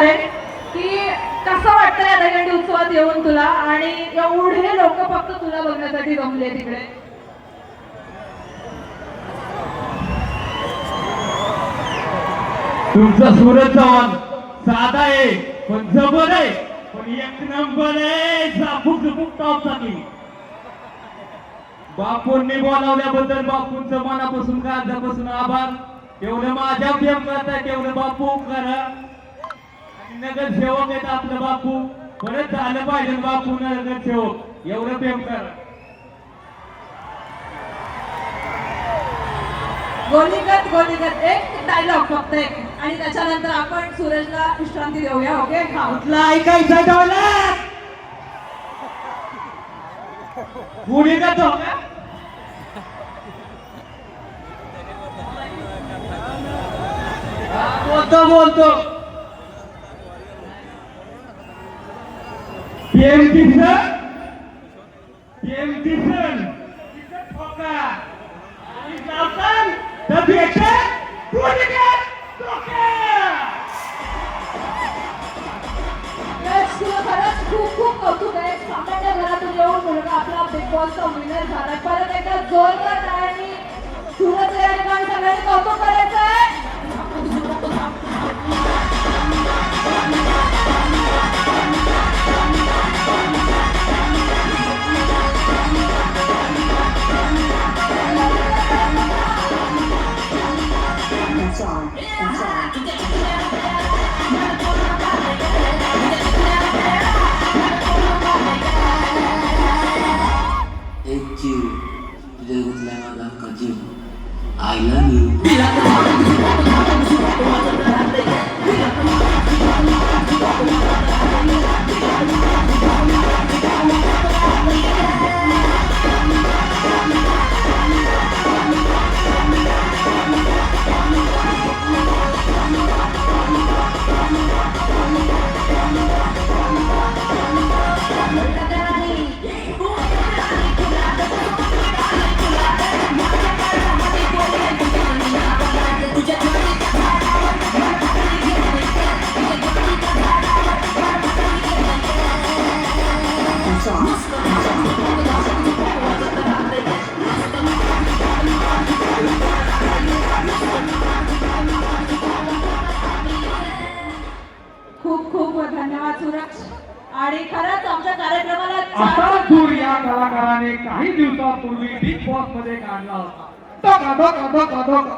आहे की कसं वाटतं या दहीहंडी उत्सवात येऊन तुला आणि एवढे लोक फक्त तुला बघण्यासाठी जमले तिकडे. तुमचा सूरज चव्हाण साधा आहे पण जबर आहे, पण एक नंबर आहे. झापूक झुपूक टॉपचा टीम. बापूंनी बोलावल्याबद्दल बापूंचं मनापासून काळजापासून आभार. तेवढं माझ्या प्रेम करताय तेवढं बापू करा. आणि नगरसेवक आहेत आपलं बापू, परत झालं पाहिजे बापू नगरसेवक, एवढं प्रेम करा. गोलीगत एक डायलॉग फक्त एक, आणि त्याच्यानंतर आपण सूरजला विश्रांती देऊया. ओके, कुठला ऐकायचा डायलॉग? गोलीगत हो का? बोलतो पीएम किसन ठोका आणि लावतान तर भेटे गोलीगत ठोका. तुला खरंच खूप खूप कौतुक आहे. सामान्य घरातून येऊन मुलगा आपला बिग बॉसचा विनर झाला. परत एकदा जोरदार टाळ्यांनी सूरज या ठिकाणी सगळ्यांनी कौतुक करायचं आहे. एक जीव तुझ्या गुतलाय माझा हक्का जीव. I love you. खूप खूप धन्यवाद सूरज. आणि खरंच आमच्या कार्यक्रमाला असा सूर या कलाकाराने काही दिवसांपूर्वी बिग बॉस मध्ये काढला होता. धोका.